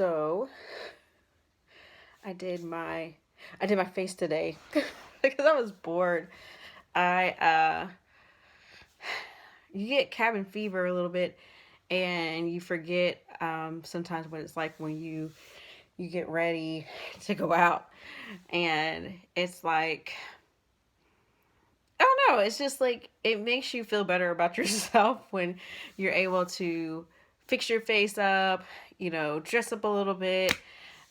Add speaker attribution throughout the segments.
Speaker 1: So I did my I did my face today because I was bored. I You get cabin fever a little bit, and you forget sometimes what it's like when you get ready to go out, and it's like, I don't know, it's just like it makes you feel better about yourself when you're able to fix your face up, dress up a little bit.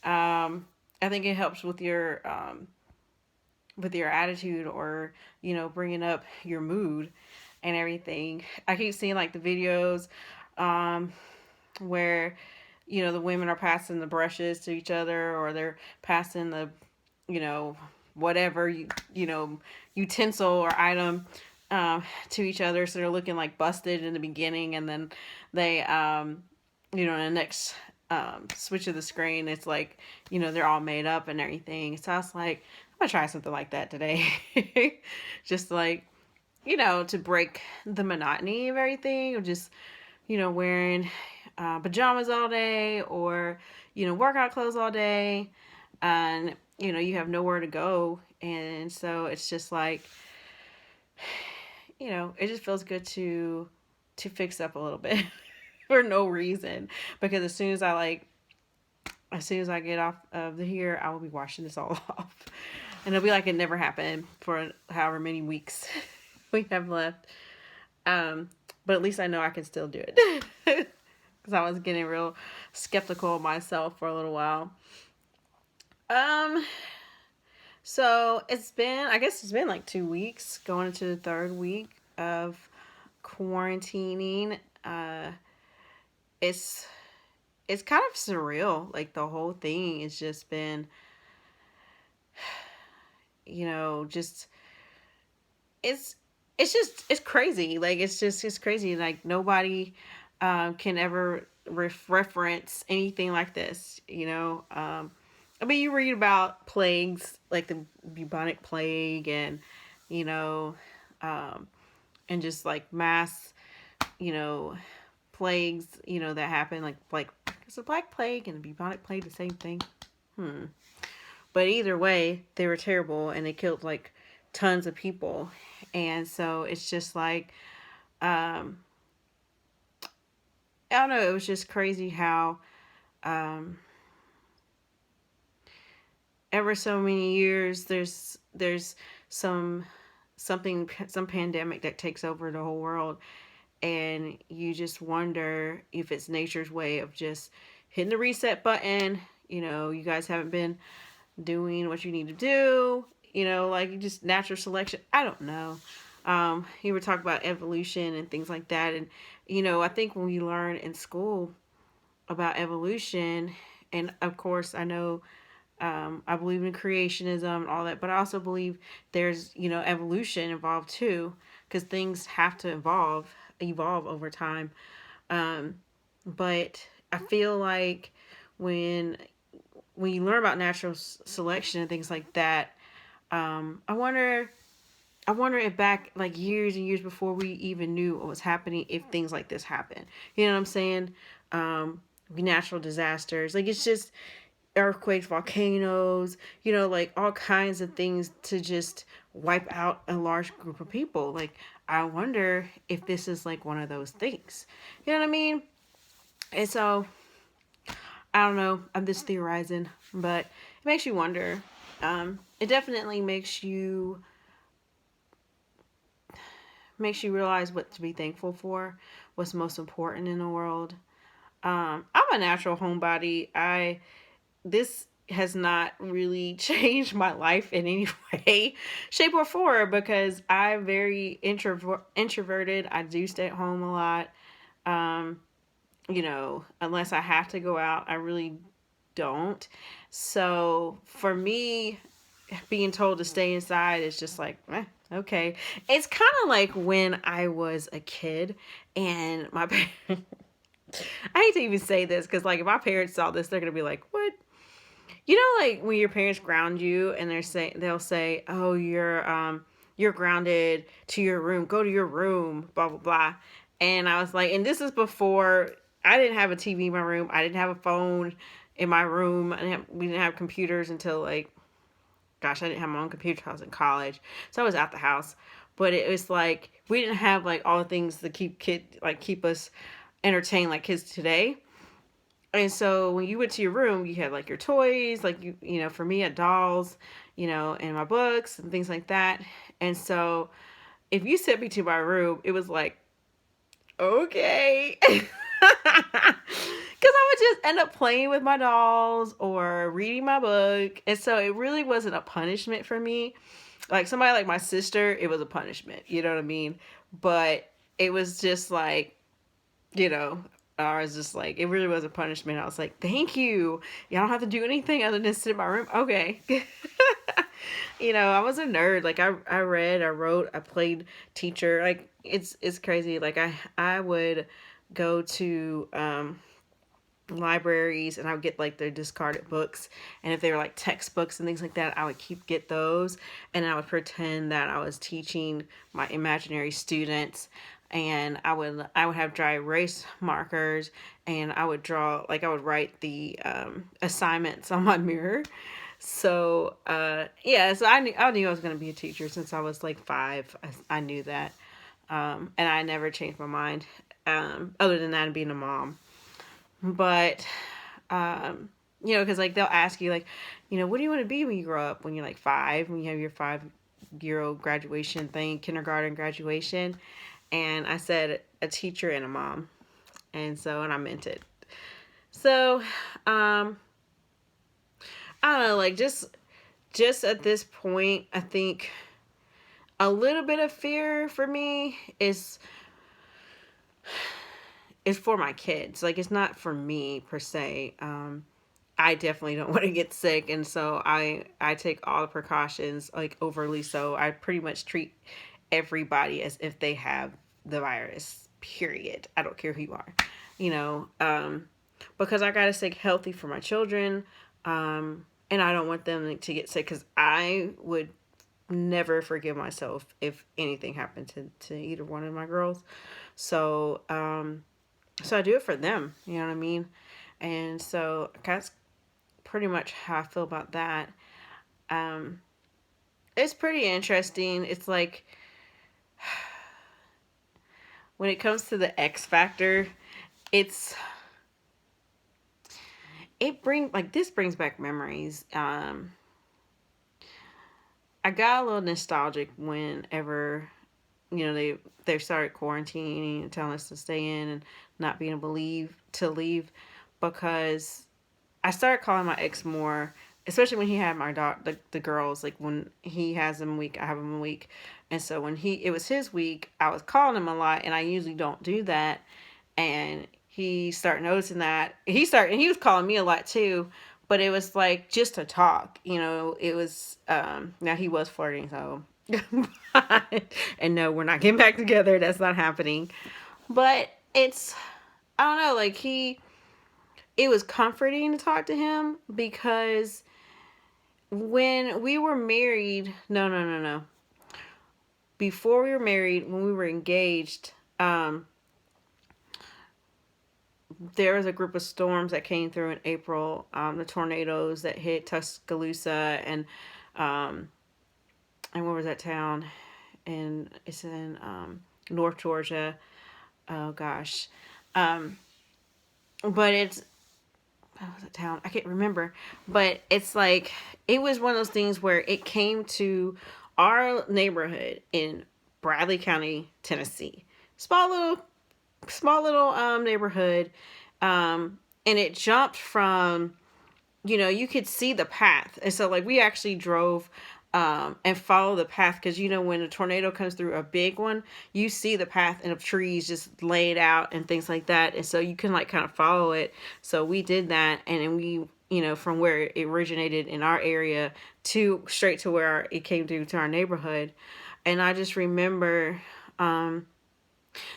Speaker 1: I think it helps with your attitude, or bringing up your mood and everything. I keep seeing like the videos um, where the women are passing the brushes to each other, or they're passing the you know whatever utensil or item to each other, so they're looking like busted in the beginning, and then they in the next switch of the screen, it's like they're all made up and everything. So I was like, I'm gonna try something like that today. Just like, to break the monotony of everything, of just wearing pajamas all day, or workout clothes all day, and you have nowhere to go, and so it's just like, it just feels good to fix up a little bit for no reason, because as soon as I get off of the here, I will be washing this all off, and it'll be like it never happened for however many weeks we have left. But at least I know I can still do it. Because I was getting real skeptical of myself for a little while. Um, so I guess it's been like 2 weeks, going into the third week of quarantining. It's it's kind of surreal. Like, the whole thing has just been, just it's it's crazy. Like, it's crazy. Like, nobody can ever reference anything like this. I mean, you read about plagues like the bubonic plague, and you know, um, and just like mass, you know, plagues, that happen. Like, is the Black Plague and the bubonic plague the same thing? Hmm. But either way, they were terrible, and they killed like tons of people. And so it's just like, um, I don't know. It was just crazy how, um, ever so many years, there's some some pandemic that takes over the whole world, and you just wonder if it's nature's way of just hitting the reset button. You guys haven't been doing what you need to do. Like, just natural selection. I don't know. You were talking about evolution and things like that, and I think when we learn in school about evolution, and of course I know, I believe in creationism and all that, but I also believe there's evolution involved too, because things have to evolve over time. Um, but I feel like when you learn about natural selection and things like that, I wonder if back like years and years before we even knew what was happening, if things like this happen. You know what I'm saying? Natural disasters, like, it's just earthquakes, volcanoes, like all kinds of things to just wipe out a large group of people. Like, I wonder if this is like one of those things. You know what I mean? And so, I don't know. I'm just theorizing, but it makes you wonder. It definitely makes you realize what to be thankful for, what's most important in the world. I'm a natural homebody. This has not really changed my life in any way, shape, or form, because I'm very introverted. I do stay at home a lot. Um, unless I have to go out, I really don't. So for me, being told to stay inside is just like, okay. It's kind of like when I was a kid, and my parents, I hate to even say this, because like if my parents saw this, they're gonna be like, what? Like when your parents ground you, and they'll say, "Oh, you're grounded to your room. Go to your room." Blah blah blah. And I was like, and this is before I didn't have a TV in my room. I didn't have a phone in my room. We didn't have computers until like, gosh, I didn't have my own computer till I was in college, so I was out the house. But it was like we didn't have like all the things to keep us entertained like kids today. And so when you went to your room, you had like your toys, like for me, I had dolls, and my books and things like that. And so if you sent me to my room, it was like, okay. Because I would just end up playing with my dolls or reading my book. And so it really wasn't a punishment for me. Like somebody like my sister, it was a punishment. You know what I mean? But it was just like, you know, I was just like, it really was a punishment. I was like, thank you. Y'all don't have to do anything other than sit in my room. Okay. I was a nerd. Like I read, I wrote, I played teacher. Like it's crazy. Like I would go to libraries and I would get like their discarded books, and if they were like textbooks and things like that, I would get those, and I would pretend that I was teaching my imaginary students, and I would have dry erase markers, and I would draw, like I would write the assignments on my mirror. So yeah, so I knew I was going to be a teacher since I was like 5. I knew that, and I never changed my mind, other than that and being a mom. But because like they'll ask you like, what do you want to be when you grow up? When you're like 5, when you have your 5-year old graduation thing, kindergarten graduation, and I said a teacher and a mom, and I meant it. So I don't know, like just at this point, I think a little bit of fear for me is for my kids. Like it's not for me per se. I definitely don't want to get sick, and so I take all the precautions, like overly so. I pretty much treat everybody as if they have the virus. Period. I don't care who you are, because I gotta stay healthy for my children, and I don't want them to get sick because I would never forgive myself if anything happened to either one of my girls. So so I do it for them. You know what I mean? And so that's pretty much how I feel about that. Um, it's pretty interesting. It's like when it comes to the X Factor, it's this brings back memories. I got a little nostalgic whenever they started quarantining and telling us to stay in and not being able to leave, because I started calling my ex more, especially when he had my daughter, the girls. Like when he has them a week, I have them a week, and so when it was his week, I was calling him a lot, and I usually don't do that, and he started noticing that. And he was calling me a lot too, but it was like just to talk. It was now he was flirting, so and no, we're not getting back together. That's not happening. But it's, I don't know, like it was comforting to talk to him, because when we were married, no. Before we were married, when we were engaged, there was a group of storms that came through in April. The tornadoes that hit Tuscaloosa and where was that town? And it's in North Georgia. Oh gosh. But it's, what was the town? I can't remember. But it's like, it was one of those things where it came to our neighborhood in Bradley County, Tennessee. Small little neighborhood. And it jumped from, you could see the path. And so like we actually drove and follow the path, because when a tornado comes through a big one, you see the path and of trees just laid out and things like that, and so you can like kind of follow it. So we did that, and then we, from where it originated in our area to straight to where it came through to our neighborhood. And I just remember that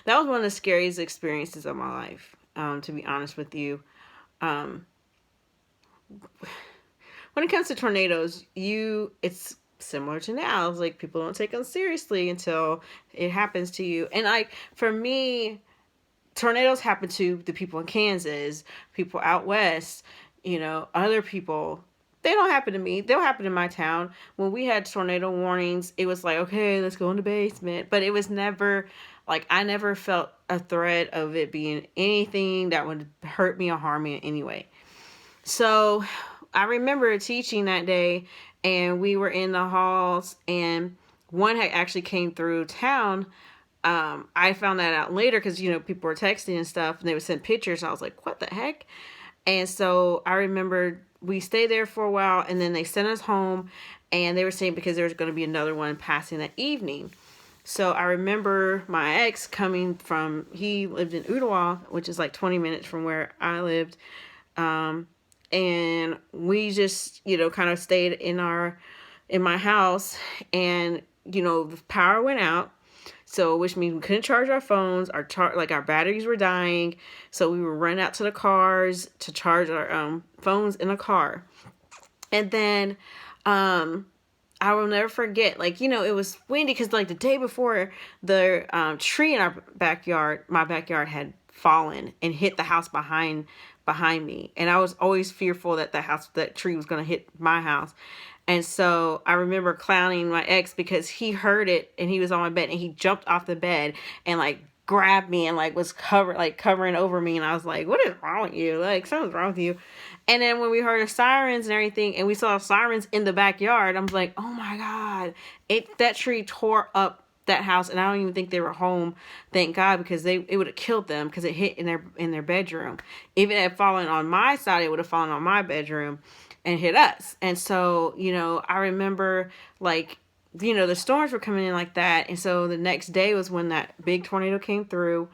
Speaker 1: was one of the scariest experiences of my life, to be honest with you. When it comes to tornadoes, it's similar to now. It's like people don't take them seriously until it happens to you. And like for me, tornadoes happen to the people in Kansas, people out west. other people, they don't happen to me. They'll happen in my town. When we had tornado warnings, it was like, okay, let's go in the basement. But it was never like, I never felt a threat of it being anything that would hurt me or harm me in any way. So I remember teaching that day, and we were in the halls, and one had actually came through town. I found that out later because, people were texting and stuff, and they would send pictures. And I was like, what the heck? And so I remember we stayed there for a while, and then they sent us home, and they were saying because there was going to be another one passing that evening. So I remember my ex coming from, he lived in Ottawa, which is like 20 minutes from where I lived. Um, and we just, kind of stayed in my house, and, the power went out. So, which means we couldn't charge our phones. Our batteries were dying. So we would run out to the cars to charge our phones in a car. And then, I will never forget, it was windy because, the day before, the tree in our backyard, my backyard, had fallen and hit the house behind me. And I was always fearful that that tree was going to hit my house. And so I remember clowning my ex because he heard it, and he was on my bed, and he jumped off the bed and grabbed me and was covering over me. And I was like, what is wrong with you? Something's wrong with you. And then when we heard the sirens and everything, and we saw sirens in the backyard, I was like, oh my God, that tree tore up that house. And I don't even think they were home, thank God, because it would have killed them because it hit in their bedroom. If it had fallen on my side, it would have fallen on my bedroom and hit us. And so, I remember the storms were coming in like that. And so the next day was when that big tornado came through.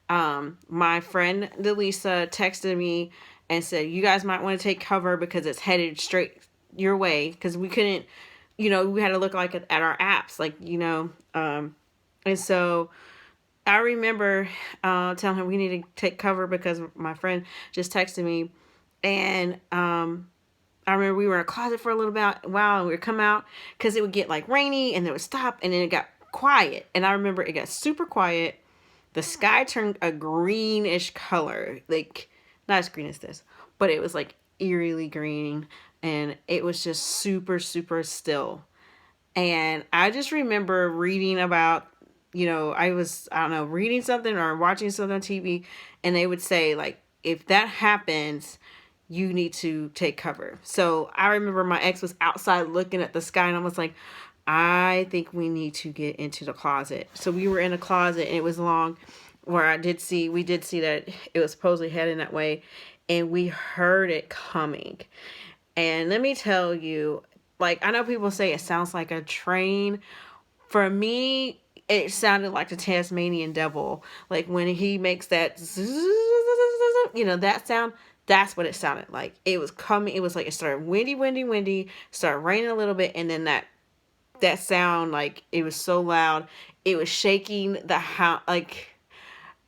Speaker 1: My friend Delisa texted me and said, you guys might want to take cover because it's headed straight your way. Because we couldn't, we had to look at our apps, and so I remember telling her we need to take cover because my friend just texted me. And I remember we were in a closet for a little while, and we would come out because it would get rainy, and it would stop, and then it got quiet. And I remember it got super quiet. The sky turned a greenish color, not as green as this, but it was eerily green, and it was just super, super still. And I just remember reading about, I don't know, reading something or watching something on TV, and they would say, if that happens, you need to take cover. So I remember my ex was outside looking at the sky, and I was like, I think we need to get into the closet. So we were in a closet, and it was long, where we did see that it was supposedly heading that way, and we heard it coming. And let me tell you, I know people say it sounds like a train. For me, it sounded like the Tasmanian devil. When he makes that, that sound, that's what it sounded like. It was coming. It was it started windy, started raining a little bit, and then that sound, it was so loud, it was shaking the house.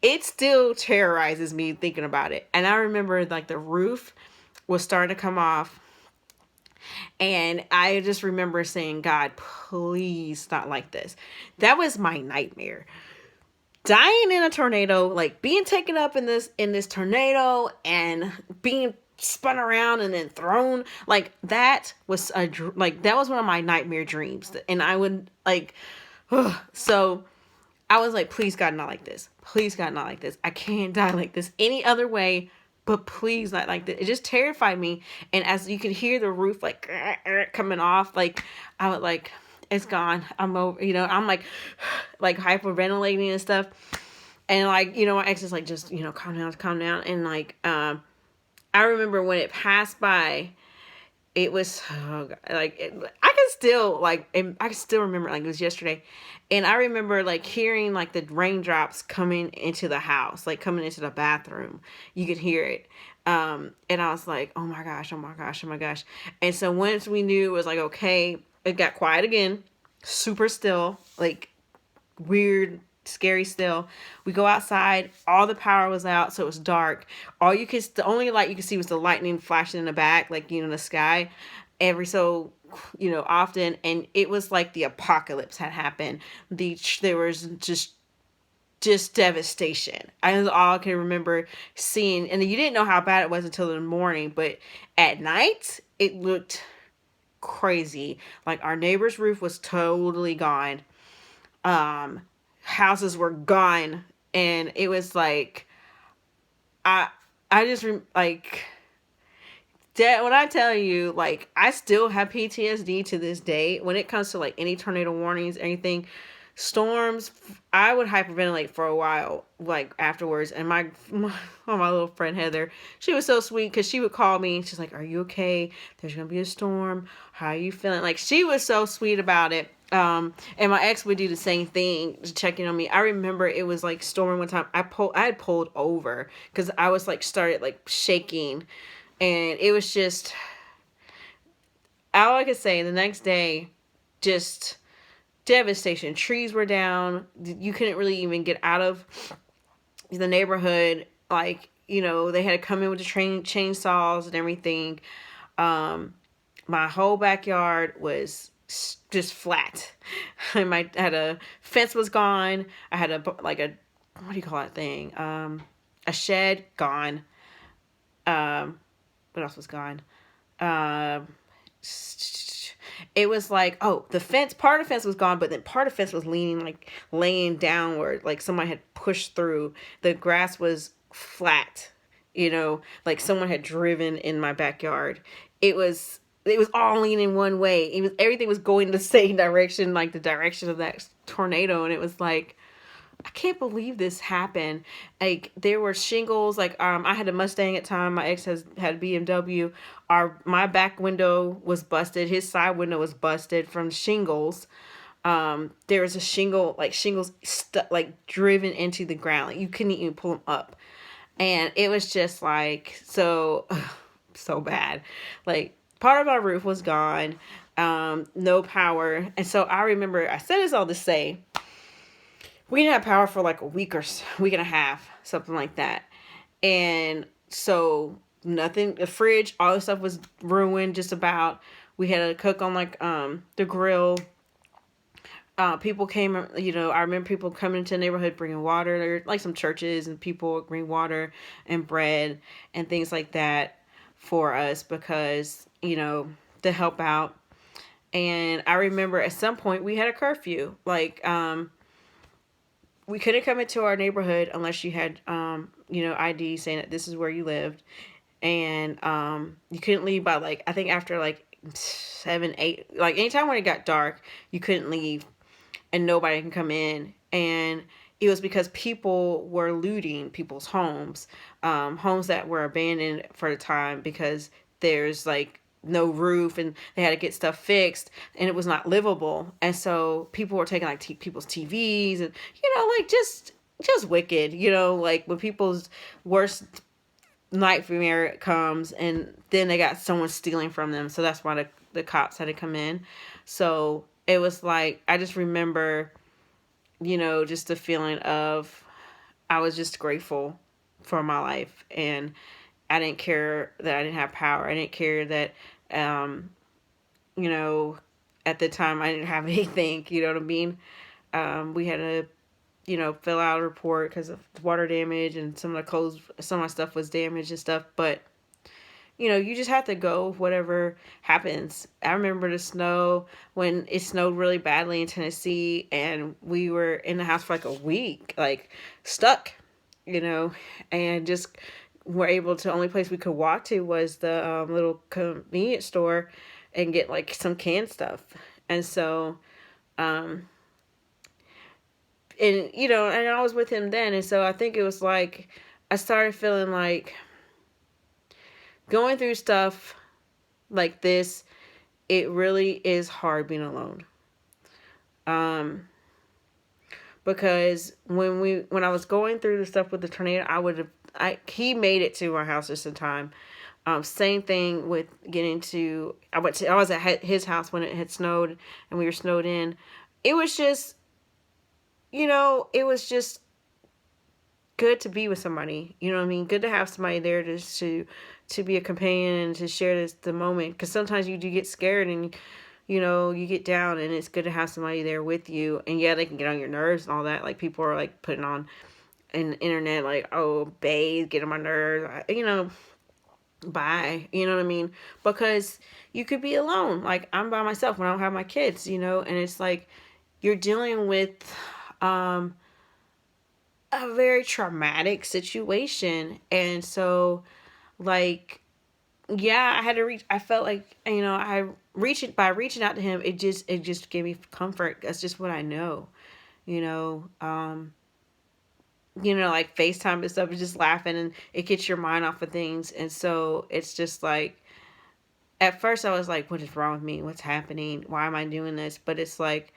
Speaker 1: It still terrorizes me thinking about it. And I remember the roof was starting to come off, and I just remember saying, God, please not like this. That was my nightmare. Dying in a tornado, being taken up in this tornado and being spun around and then thrown, that was that was one of my nightmare dreams. And I would so I was like, please God, not like this. Please God, not like this. I can't die like this any other way, but please not like this. It just terrified me. And as you could hear the roof coming off, I would it's gone. I'm over, I'm hyperventilating and stuff. And my ex is just, calm down. And I remember when it passed by, it was, oh God, I can still, I can still remember, it was yesterday. And I remember hearing the raindrops coming into the house, coming into the bathroom. You could hear it. And I was like, oh my gosh, oh my gosh, oh my gosh. And so once we knew it was okay, it got quiet again, super still, weird, scary still. We go outside, all the power was out, so it was dark. The only light you could see was the lightning flashing in the back, in the sky, every so often. And it was the apocalypse had happened. There was just just devastation. I was all I can remember seeing, and you didn't know how bad it was until the morning, but at night it looked crazy. Like our neighbor's roof was totally gone. Um, Houses were gone, and it was like I I just like that when I tell you, like, I still have PTSD to this day when it comes to like any tornado warnings, anything, storms. I would hyperventilate for a while, like afterwards. And my little friend Heather, she was so sweet because she would call me. She's like, "Are you okay? There's gonna be a storm. How are you feeling?" Like she was so sweet about it. And my ex would do the same thing, checking on me. I remember it was like storming one time. I had pulled over because I was like started like shaking, and it was just all I could say. The next day, just devastation. Trees were down. You couldn't really even get out of the neighborhood. Like, they had to come in with the chainsaws and everything. My whole backyard was just flat. I had a fence was gone. I had a what do you call that thing? A shed gone. What else was gone? It was like, oh, part of the fence was gone, but then part of the fence was laying downward, like somebody had pushed through. The grass was flat, like someone had driven in my backyard. It was all leaning one way. Everything was going the same direction, like the direction of that tornado, and it was like, I can't believe this happened. Like there were shingles. Like I had a Mustang at the time. My ex had a BMW. My back window was busted. His side window was busted from shingles. There was a shingles driven into the ground. Like you couldn't even pull them up, and it was just like so so bad. Like part of our roof was gone. No power, and so I remember I said this all to say we didn't have power for like a week week and a half, something like that. And so nothing, the fridge, all the stuff was ruined just about. We had to cook on the grill. People came, I remember people coming into the neighborhood bringing water. There were like some churches and people bring water and bread and things like that for us because, to help out. And I remember at some point we had a curfew. We couldn't come into our neighborhood unless you had, ID saying that this is where you lived. And you couldn't leave by I think after 7, 8, anytime when it got dark, you couldn't leave and nobody can come in. And it was because people were looting people's homes, homes that were abandoned for the time because there's no roof and they had to get stuff fixed and it was not livable. And so people were taking people's TVs and, just wicked, when people's worst nightmare comes and then they got someone stealing from them. So that's why the cops had to come in. So it was I just remember, just the feeling of, I was just grateful for my life, and I didn't care that I didn't have power. I didn't care that, at the time I didn't have anything, you know what I mean? We had to, fill out a report because of water damage and some of my stuff was damaged and stuff. But, you just have to go whatever happens. I remember the snow when it snowed really badly in Tennessee and we were in the house for a week, stuck, and just were able to, only place we could walk to was the little convenience store and get some canned stuff. And so, and and I was with him then. And so I think it was I started feeling going through stuff like this, it really is hard being alone. Because when I was going through the stuff with the tornado, he made it to our house just in time. Same thing with getting to, I was at his house when it had snowed and we were snowed in. It was just, it was just good to be with somebody, you know what I mean? Good to have somebody there to be a companion and to share the moment. Because sometimes you do get scared and you know, you get down and it's good to have somebody there with you. And yeah, they can get on your nerves and all that. Like people are like putting on in the internet like, oh, babe, get on my nerves. You know, bye. You know what I mean? Because you could be alone. Like I'm by myself when I don't have my kids, you know, and it's like you're dealing with um a very traumatic situation. And so like yeah, I had to reach. I felt like, you know, I reach it by reaching out to him. It just gave me comfort. That's just what I know, you know. Like FaceTime and stuff is just laughing and it gets your mind off of things. And so it's just like at first I was like, what is wrong with me? What's happening? Why am I doing this? But it's like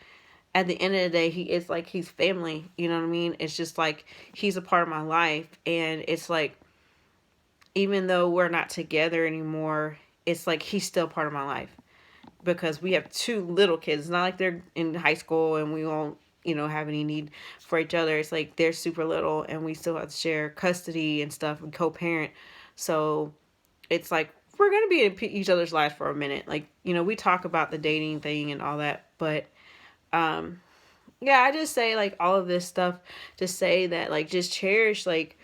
Speaker 1: at the end of the day, it's like he's family. You know what I mean? It's just like he's a part of my life, and it's like even though we're not together anymore, it's like he's still part of my life because we have two little kids. It's not like they're in high school and we won't, have any need for each other. It's like they're super little and we still have to share custody and stuff and co-parent. So it's like we're going to be in each other's lives for a minute. Like, we talk about the dating thing and all that, but yeah, I just say like all of this stuff to say that like just cherish like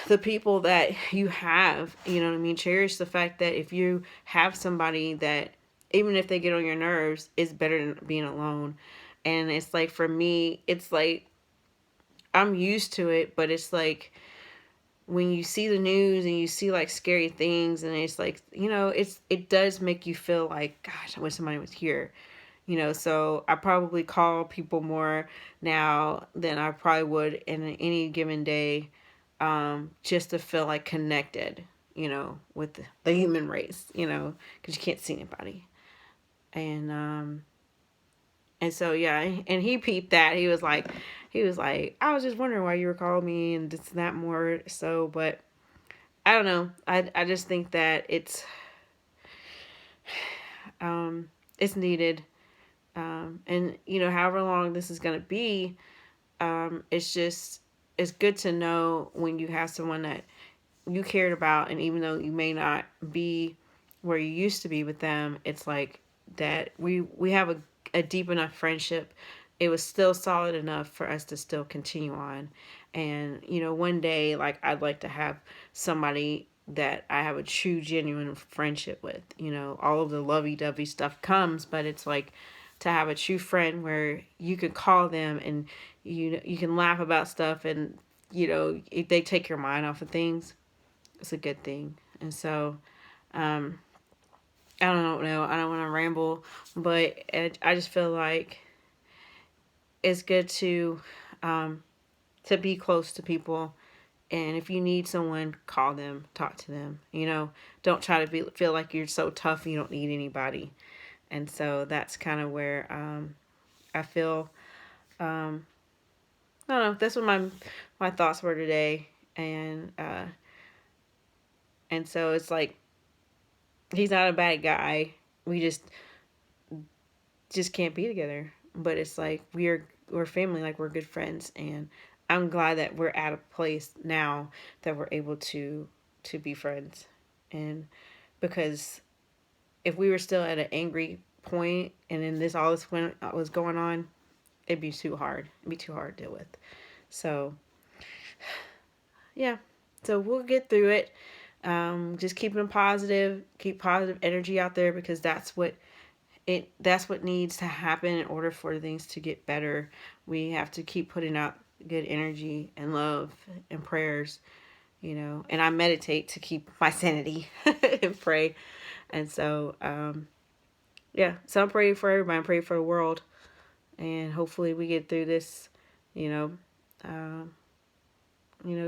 Speaker 1: the people that you have, you know what I mean? Cherish the fact that if you have somebody that, even if they get on your nerves, is better than being alone. And it's like, for me, it's like, I'm used to it, but it's like, when you see the news and you see like scary things, and it's like, it does make you feel like, gosh, I wish somebody was here. So I probably call people more now than I probably would in any given day, just to feel like connected, with the human race, because you can't see anybody. And so yeah, and he peeped that. He was like, I was just wondering why you were calling me and this and that more so, but I don't know. I just think that it's needed. And however long this is gonna be, it's good to know when you have someone that you cared about, and even though you may not be where you used to be with them, it's like that we have a deep enough friendship. It was still solid enough for us to still continue on. And one day, like, I'd like to have somebody that I have a true genuine friendship with. All of the lovey-dovey stuff comes, but it's like to have a true friend where you can call them and you can laugh about stuff, and if they take your mind off of things, it's a good thing. And so, I don't know. I don't want to ramble, but I just feel like it's good to be close to people. And if you need someone, call them, talk to them. Don't try to feel like you're so tough and you don't need anybody. And so that's kind of where I feel. I don't know. That's what my thoughts were today, and so it's like he's not a bad guy. We just can't be together. But it's like we're family, like we're good friends, and I'm glad that we're at a place now that we're able to be friends. And because if we were still at an angry point and then this was going on, it'd be too hard. It'd be too hard to deal with. So yeah, so we'll get through it. Just keeping positive, keep positive energy out there, because that's what needs to happen in order for things to get better. We have to keep putting out good energy and love and prayers, and I meditate to keep my sanity and pray. And so, yeah, so I'm praying for everybody. I'm praying for the world, and hopefully we get through this, you know,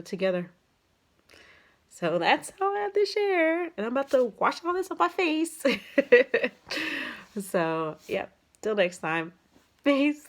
Speaker 1: together. So that's all I have to share. And I'm about to wash all this off my face. So, yeah. Till next time. Peace.